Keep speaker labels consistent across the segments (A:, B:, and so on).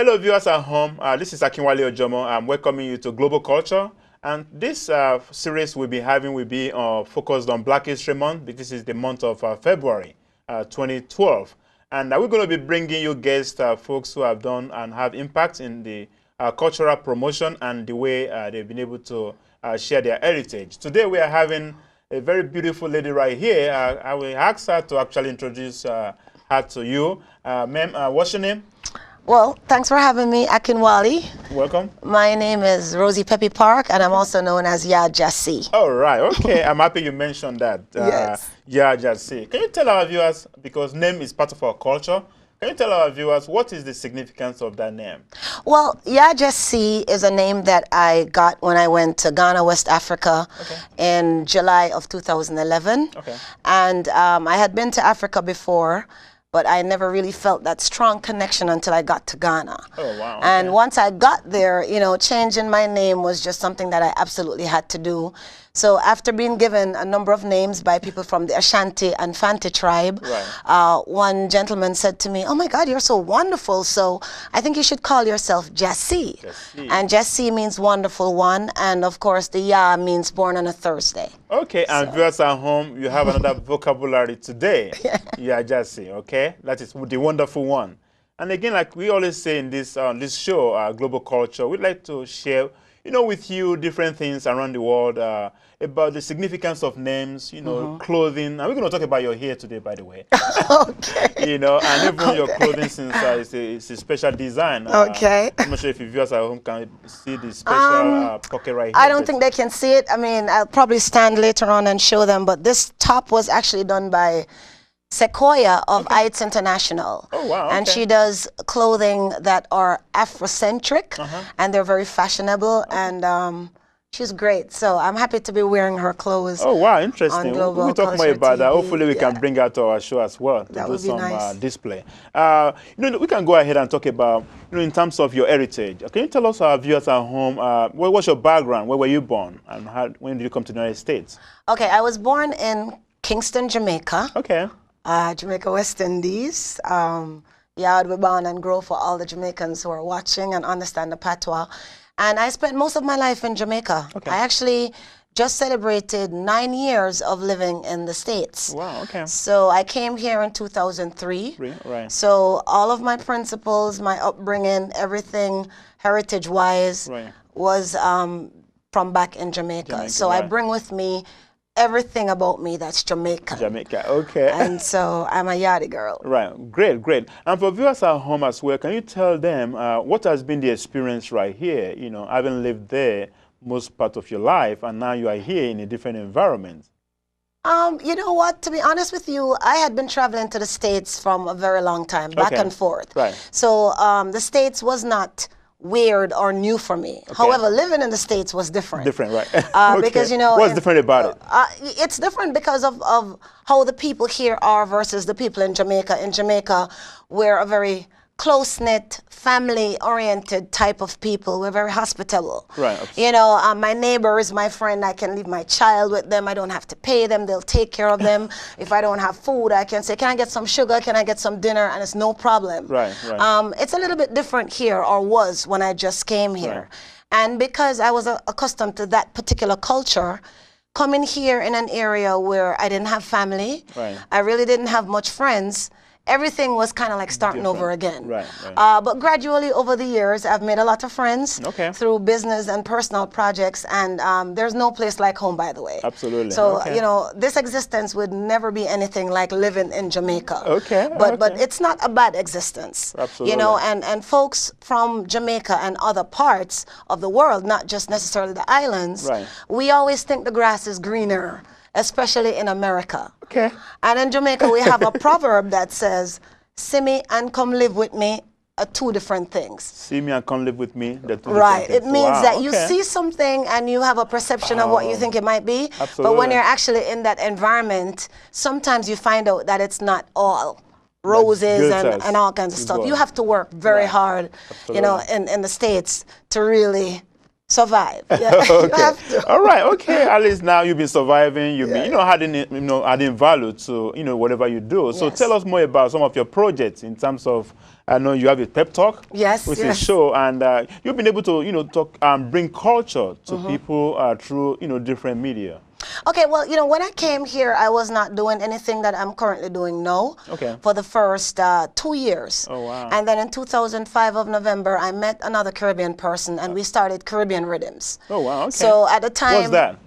A: Hello, viewers at home. This is Akinwale Ojomo. I'm welcoming you to Global Culture. And this series we'll be having will be focused on Black History Month. This is the month of February 2012. And we're going to be bringing you guests, folks who have done and have impact in the cultural promotion and the way they've been able to share their heritage. Today we are having a very beautiful lady right here. I will ask her to actually introduce her to you. Ma'am, what's your name?
B: Well, thanks for having me, Akinwale.
A: Welcome.
B: My name is Rosie Peppy Parke, and I'm also known as Ya Jassi.
A: All right, okay. I'm happy you mentioned that.
B: Yes.
A: Ya Jassi. Can you tell our viewers, because name is part of our culture, can you tell our viewers what is the significance of that name?
B: Well, Ya Jassi is a name that I got when I went to Ghana, West Africa in July of 2011.
A: Okay.
B: And I had been to Africa before, but I never really felt that strong connection until I got to Ghana.
A: Oh, wow. Okay.
B: And once I got there, you know, changing my name was just something that I absolutely had to do. So after being given a number of names by people from the Ashanti and Fanti tribe, one gentleman said to me, "Oh my God, you're so wonderful. So I think you should call yourself Jassi." And Jassi means wonderful one. And of course, the Ya means born on a Thursday.
A: Okay, and viewers at home, you have another vocabulary today. Ya Jassi, okay? That is the wonderful one. And again, like we always say in this show, Global Culture, we'd like to share, you know, with you different things around the world about the significance of names, you know, clothing. And we're going to talk about your hair today, by the way.
B: Okay.
A: You know, and even your clothing, since it's a special design.
B: Okay.
A: I'm not sure if your viewers at home can see the special pocket right here.
B: I don't think they can see it. I mean, I'll probably stand later on and show them. But this top was actually done by Sequoia of Heights International.
A: Oh, wow.
B: And she does clothing that are Afrocentric, and they're very fashionable, and she's great. So I'm happy to be wearing her clothes.
A: Oh, wow, interesting.
B: We'll
A: talk more about that. Hopefully we can bring her to our show as well to
B: that
A: do
B: would be
A: some
B: nice.
A: display. You know, we can go ahead and talk about, you know, in terms of your heritage. Can you tell us, our viewers at home, what was your background? Where were you born? And when did you come to the United States?
B: Okay, I was born in Kingston, Jamaica.
A: Okay.
B: Jamaica, West Indies. Yeah, we born and grow for all the Jamaicans who are watching and understand the patois. And I spent most of my life in Jamaica.
A: Okay.
B: I actually just celebrated 9 years of living in the States.
A: Wow, okay.
B: So I came here in 2003.
A: Right.
B: So all of my principles, my upbringing, everything heritage-wise was from back in Jamaica. So I bring with me everything about me that's Jamaican.
A: Jamaica, okay.
B: And so I'm a Yardie girl.
A: Right, great. And for viewers at home as well, can you tell them what has been the experience right here, you know, having lived there most part of your life, and now you are here in a different environment?
B: You know what, to be honest with you, I had been traveling to the States from a very long time, back and forth.
A: Right.
B: So the States was not weird or new for me. However, living in the States was different.
A: Different, right.
B: Because, you know,
A: what's different about it?
B: It's different because of how the people here are versus the people in Jamaica. In Jamaica, we're a very close-knit, family-oriented type of people. We're very hospitable.
A: Right.
B: You know, my neighbor is my friend. I can leave my child with them. I don't have to pay them. They'll take care of them. If I don't have food, I can say, can I get some sugar? Can I get some dinner? And it's no problem.
A: Right.
B: It's a little bit different here, or was when I just came here. And because I was accustomed to that particular culture, coming here in an area where I didn't have family, I really didn't have much friends, everything was kind of like starting over again.
A: Right.
B: But gradually over the years, I've made a lot of friends through business and personal projects, and there's no place like home, by the way.
A: Absolutely.
B: So, you know, this existence would never be anything like living in Jamaica.
A: Okay.
B: But it's not a bad existence.
A: Absolutely.
B: You know, and folks from Jamaica and other parts of the world, not just necessarily the islands, we always think the grass is greener, especially in America.
A: Okay.
B: And in Jamaica, we have a proverb that says, "See me and come live with me are two different things."
A: See me and come live with me.
B: Right. It means that you see something and you have a perception of what you think it might be.
A: Absolutely.
B: But when you're actually in that environment, sometimes you find out that it's not all roses and all kinds of stuff. You have to work very hard, you know, in the States to really Survive. Yeah,
A: Okay.
B: you have to.
A: All right. Okay. At least now you've been surviving. You've been, adding value to, whatever you do. So
B: Yes.
A: tell us more about some of your projects in terms of, I know you have a pep talk.
B: Yes,
A: Which
B: yes.
A: is show, and you've been able to, talk, bring culture to people through, different media.
B: Okay, well, when I came here, I was not doing anything that I'm currently doing now.
A: Okay.
B: For the first 2 years.
A: Oh, wow.
B: And then in 2005 of November, I met another Caribbean person, and we started Caribbean Rhythms.
A: Oh, wow. Okay.
B: So at the time,
A: What's that?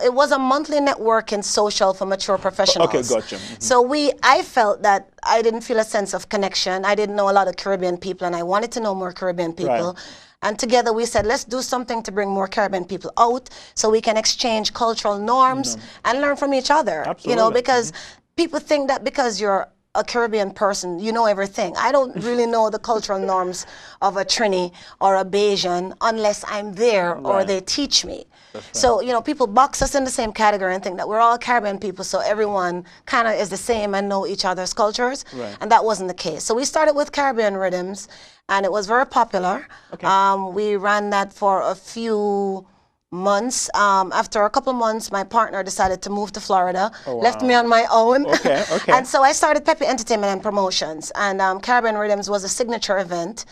B: It was a monthly networking social for mature professionals.
A: Okay, gotcha.
B: So I felt that I didn't feel a sense of connection. I didn't know a lot of Caribbean people, and I wanted to know more Caribbean people.
A: Right.
B: And together we said, let's do something to bring more Caribbean people out so we can exchange cultural norms and learn from each other.
A: Absolutely.
B: Because people think that because you're a Caribbean person, you know everything. I don't really know the cultural norms of a Trini or a Bajan unless I'm there or they teach me. So, people box us in the same category and think that we're all Caribbean people, so everyone kind of is the same and know each other's cultures.
A: Right.
B: And that wasn't the case. So we started with Caribbean Rhythms, and it was very popular.
A: Okay.
B: We ran that for a few months. After a couple of months, my partner decided to move to Florida, left me on my own.
A: Okay.
B: And so I started Peppy Entertainment and Promotions, and Caribbean Rhythms was a signature event.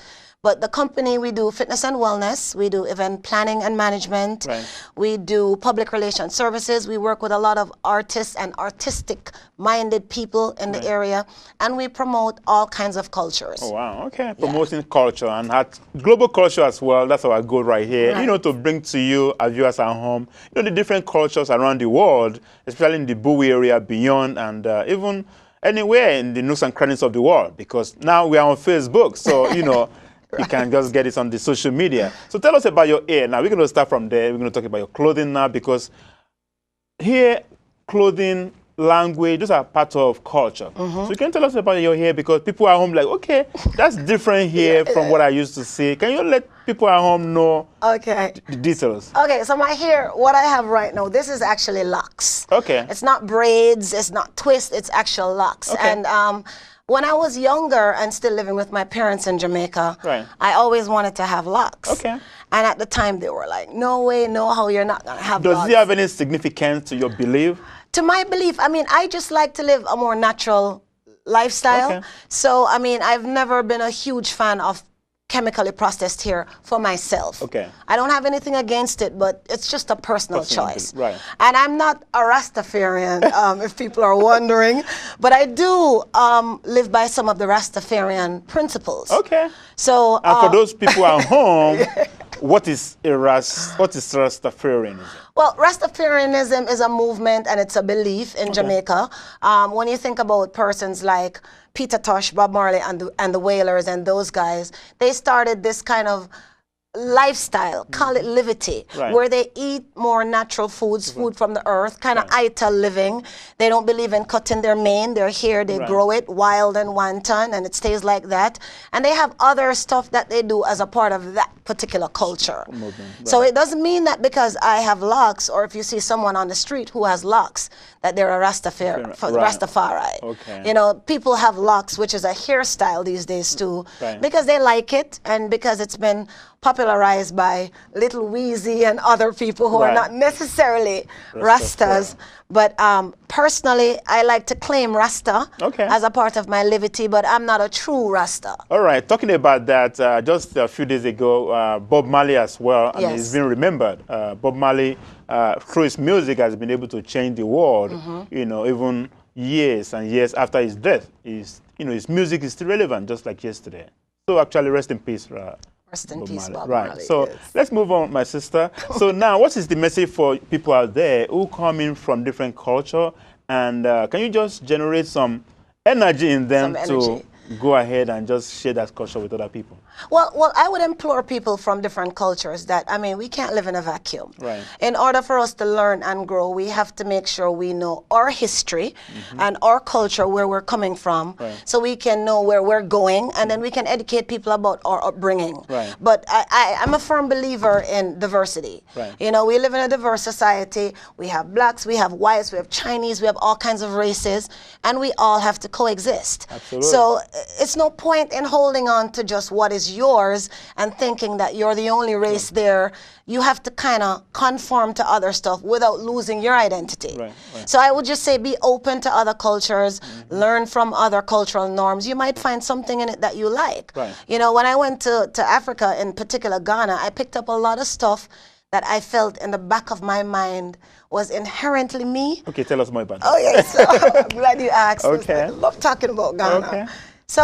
B: But the company, we do fitness and wellness, we do event planning and management, we do public relations services, we work with a lot of artists and artistic-minded people in the area, and we promote all kinds of cultures.
A: Oh, wow, okay. Promoting culture and global culture as well, that's our goal right here. To bring to you, our viewers at home, the different cultures around the world, especially in the Bowie area, beyond, and even anywhere in the nooks and crannies of the world, because now we are on Facebook, so, you can just get it on the social media. So tell us about your hair. Now, we're going to start from there. We're going to talk about your clothing now, because here, clothing, language, those are part of culture. So you can tell us about your hair, because people at home like, okay, that's different here from what I used to see. Can you let people at home know the details?
B: Okay, so my hair, what I have right now, this is actually locks.
A: Okay.
B: It's not braids, it's not twists, it's actual locks.
A: Okay.
B: And when I was younger and still living with my parents in Jamaica, I always wanted to have locks.
A: Okay.
B: And at the time, they were like, no way, no how, you're not going to have locks.
A: Does it have any significance to your belief?
B: To my belief, I just like to live a more natural lifestyle.
A: Okay.
B: So, I've never been a huge fan of chemically processed hair for myself.
A: Okay.
B: I don't have anything against it, but it's just a personal choice.
A: Right.
B: And I'm not a Rastafarian, if people are wondering, but I do live by some of the Rastafarian principles.
A: Okay.
B: So,
A: and for those people at home, what is Rastafarianism?
B: Well, Rastafarianism is a movement and it's a belief in Jamaica. When you think about persons like Peter Tosh, Bob Marley, and the Wailers and those guys, they started this kind of lifestyle, call it livity, where they eat more natural foods, food from the earth, kind of Aita living. They don't believe in cutting their mane, their hair, they grow it wild and wanton, and it stays like that. And they have other stuff that they do as a part of that particular culture. So it doesn't mean that because I have locks, or if you see someone on the street who has locks, that they're a Rastafari.
A: Okay.
B: People have locks, which is a hairstyle these days too, because they like it and because it's been popularized by Little Weezy and other people who are not necessarily Rastas. But personally, I like to claim Rasta as a part of my livity, but I'm not a true Rasta.
A: All right, talking about that, just a few days ago, Bob Marley as well, and he's been remembered. Bob Marley, through his music, has been able to change the world, even years and years after his death. His music is still relevant, just like yesterday. So actually, rest in peace,
B: Rest in peace, Bob
A: Right.
B: Marley.
A: So let's move on, my sister. So now, what is the message for people out there who come in from different culture, and can you just generate some energy in them to go ahead and just share that culture with other people?
B: Well, I would implore people from different cultures that, we can't live in a vacuum. In order for us to learn and grow, we have to make sure we know our history and our culture, where we're coming from, so we can know where we're going, and then we can educate people about our upbringing. But I'm a firm believer in diversity. We live in a diverse society. We have blacks, we have whites, we have Chinese, we have all kinds of races, and we all have to coexist.
A: Absolutely.
B: So it's no point in holding on to just what is is yours and thinking that you're the only race there, you have to kind of conform to other stuff without losing your identity.
A: Right, right.
B: So I would just say be open to other cultures, learn from other cultural norms. You might find something in it that you like.
A: Right.
B: You know, when I went to Africa, in particular Ghana, I picked up a lot of stuff that I felt in the back of my mind was inherently me.
A: Okay, tell us more about that.
B: Oh, yes. So, I'm glad you asked.
A: Okay.
B: I love talking about Ghana.
A: Okay.
B: So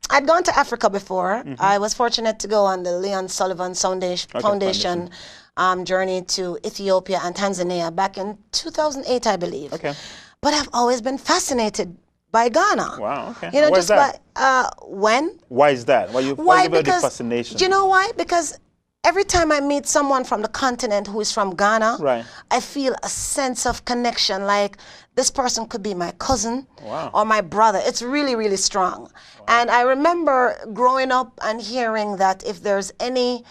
B: I'd gone to Africa before. I was fortunate to go on the Leon Sullivan Foundation journey to Ethiopia and Tanzania back in 2008, I believe.
A: Okay.
B: But I've always been fascinated by Ghana.
A: Wow, okay.
B: You know,
A: Why
B: just
A: is that?
B: when?
A: Why is that? Why about the fascination?
B: Do you know why? Because every time I meet someone from the continent who is from Ghana,
A: Right.
B: I feel a sense of connection, like this person could be my cousin
A: Wow.
B: or my brother. It's really, really strong. And I remember growing up and hearing that if there's any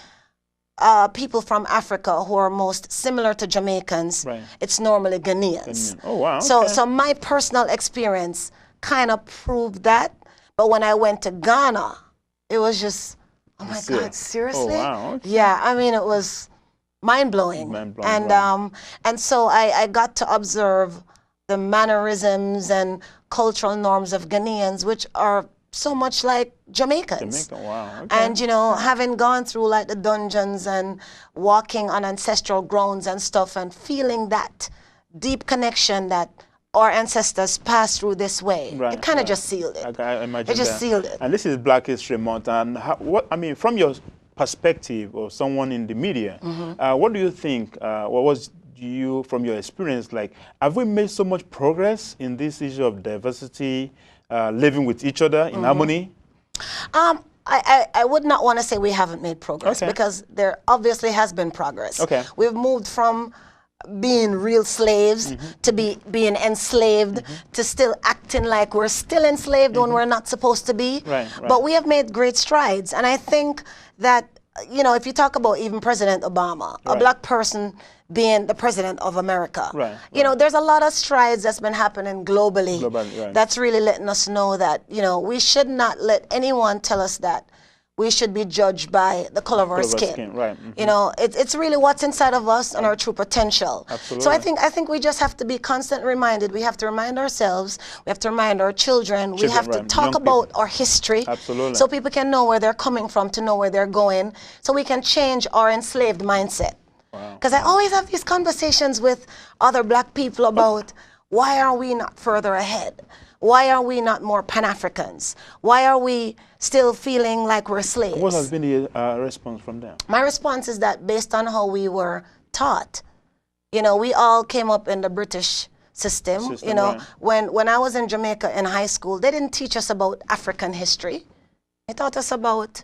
B: people from Africa who are most similar to Jamaicans,
A: Right.
B: it's normally Ghanaians.
A: Oh, wow. Okay.
B: So my personal experience kind of proved that. But when I went to Ghana, it was just, oh my God, seriously?
A: Oh, wow. Okay.
B: Yeah, I mean, it was mind-blowing. And so I got to observe the mannerisms and cultural norms of Ghanaians, which are so much like Jamaicans.
A: Jamaica, wow. Okay.
B: And, you know, having gone through like the dungeons and walking on ancestral grounds and stuff and feeling that deep connection that our ancestors passed through this way, it kind of just sealed it.
A: I imagine
B: it just sealed it.
A: And this is Black History Month. And from your perspective or someone in the media, what do you think, what was you, from your experience, like, have we made so much progress in this issue of diversity, living with each other in harmony?
B: I would not want to say we haven't made progress, because there obviously has been progress.
A: Okay.
B: We've moved from being real slaves to being enslaved to still acting like we're still enslaved when we're not supposed to be.
A: Right.
B: But we have made great strides. And I think that, you know, if you talk about even President Obama, a black person being the president of America, you know, there's a lot of strides that's been happening globally that's really letting us know that, you know, we should not let anyone tell us that we should be judged by the color of our skin. You know, it's really what's inside of us and our true potential.
A: Absolutely.
B: So I think we just have to be constantly reminded. We have to remind ourselves. We have to remind our children. We have to talk about our history.
A: Absolutely.
B: So people can know where they're coming from, to know where they're going, so we can change our enslaved mindset. Because I always have these conversations with other black people about why are we not further ahead? Why are we not more Pan-Africans? Why are we still feeling like we're slaves?
A: What has been the response from them?
B: My response is that based on how we were taught, you know, we all came up in the British system. You know, when I was in Jamaica in high school, they didn't teach us about African history. They taught us about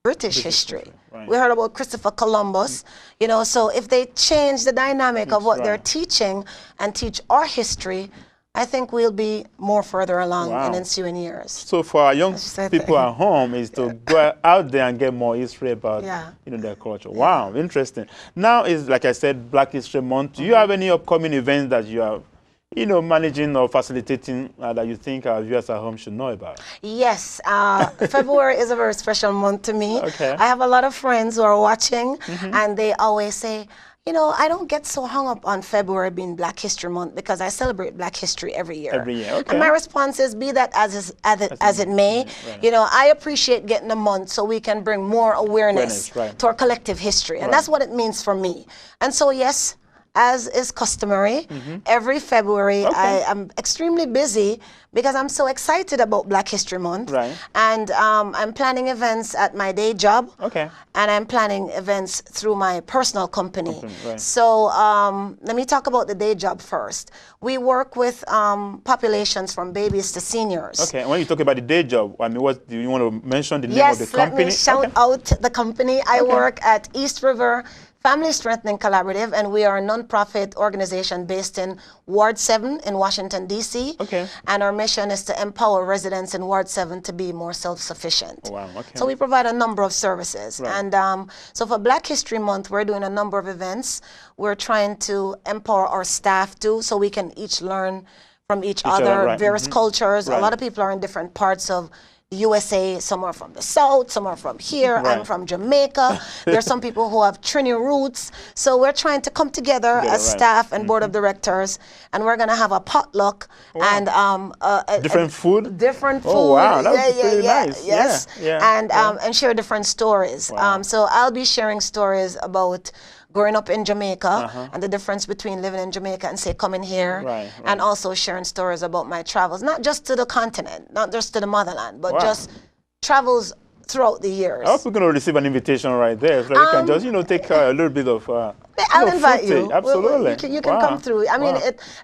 B: British history. We heard about Christopher Columbus, you know, so if they change the dynamic of what they're teaching and teach our history, I think we'll be more further along in ensuing years.
A: So for our young people at home is to go out there and get more history about you know, their culture. Wow, interesting. Now is, like I said, Black History Month. Do you have any upcoming events that you are, you know, managing or facilitating that you think our viewers at home should know about?
B: Yes, February is a very special month to me.
A: Okay.
B: I have a lot of friends who are watching, and they always say, you know, I don't get so hung up on February being Black History Month because I celebrate Black history every year.
A: Every year, okay.
B: And my response is, be that as it may, you know, I appreciate getting a month so we can bring more awareness to our collective history. And that's what it means for me. And so, yes, as is customary, every February I am extremely busy because I'm so excited about Black History Month. And I'm planning events at my day job. And I'm planning events through my personal company. So let me talk about the day job first. We work with populations from babies to seniors.
A: Okay, and when you talk about the day job, I mean, what do you want to mention the name of the company?
B: Yes, let me shout out the company. I work at East River Family Strengthening Collaborative, and we are a non-profit organization based in Ward 7 in Washington, D.C. And our mission is to empower residents in Ward 7 to be more self-sufficient. So we provide a number of services. And so for Black History Month, we're doing a number of events. We're trying to empower our staff too, so we can each learn from each other, various cultures. A lot of people are in different parts of USA, some are from the South, some are from here. I'm from Jamaica. There's some people who have Trini roots. So we're trying to come together as staff and board of directors, and we're going to have a potluck and
A: different food.
B: Different food.
A: Oh wow, that would be pretty nice.
B: Yes, and share different stories. So I'll be sharing stories about growing up in Jamaica and the difference between living in Jamaica and say coming here, and also sharing stories about my travels, not just to the continent, not just to the motherland, but just travels throughohout the years. I hope
A: we're going to receive an invitation right there, so you can just, you know, take a little bit of
B: I'll invite you.
A: Absolutely.
B: You can come through. I mean,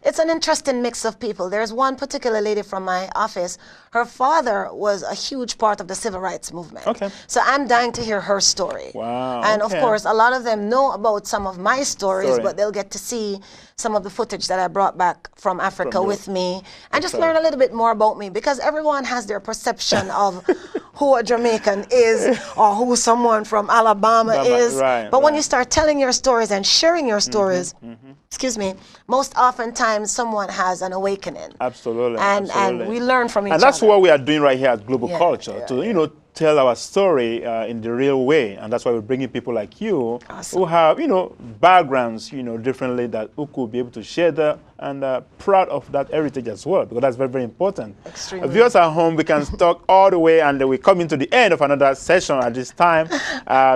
B: it's an interesting mix of people. There's one particular lady from my office. Her father was a huge part of the civil rights movement. So I'm dying to hear her story.
A: Wow.
B: And of course, a lot of them know about some of my stories, but they'll get to see some of the footage that I brought back from Africa with me and just learn a little bit more about me, because everyone has their perception of who a Jamaican is or who someone from Alabama is. But when you start telling your stories and sharing your stories, excuse me, most oftentimes someone has an awakening.
A: Absolutely.
B: And we learn from each other.
A: And that's what we are doing right here at Global Culture, to, you know, tell our story in the real way. And that's why we're bringing people like you who have, you know, backgrounds, you know, differently, that who could be able to share that and proud of that heritage as well, because that's very, very important.
B: Extremely.
A: Viewers at home, we can talk all the way, and we come into the end of another session at this time.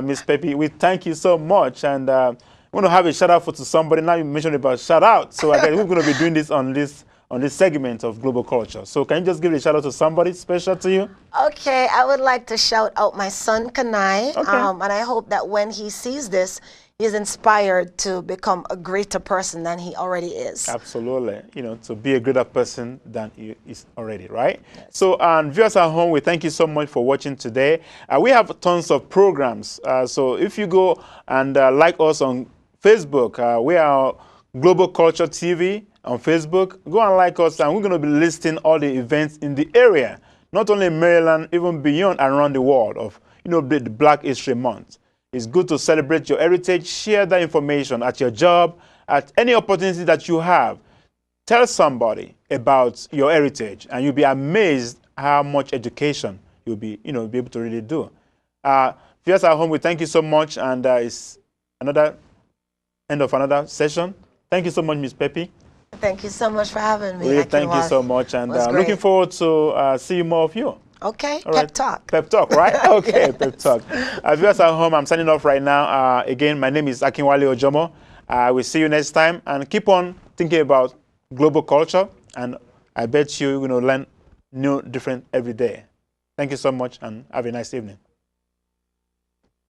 A: Miss Peppy, we thank you so much. And we're going to have a shout out to somebody. Now you mentioned about shout out. So I guess we're going to be doing this on this segment of Global Culture. So can you just give a shout out to somebody special to you?
B: Okay, I would like to shout out my son, Kanai. And I hope that when he sees this, he's inspired to become a greater person than he already is.
A: Absolutely. You know, to be a greater person than he is already, right? So, viewers at home, we thank you so much for watching today. We have tons of programs. So if you go and like us on Facebook, we are Global Culture TV on Facebook. Go and like us, and we're going to be listing all the events in the area, not only in Maryland, even beyond and around the world of, you know, the Black History Month. It's good to celebrate your heritage. Share that information at your job, at any opportunity that you have. Tell somebody about your heritage, and you'll be amazed how much education you'll be, you know, be able to really do. Viewers at home, we thank you so much, and it's another end of another session. Thank you so much, Miss Peppy.
B: Thank you so much for having me.
A: Really, thank you so much, and looking forward to see more of you.
B: Okay, Pep Talk.
A: Pep Talk, right? Okay, Pep Talk. Viewers at home, I'm signing off right now. Again, my name is Akinwale Ojomo. We'll see you next time, and keep on thinking about global culture, and I bet you're going to learn new, different every day. Thank you so much, and have a nice evening.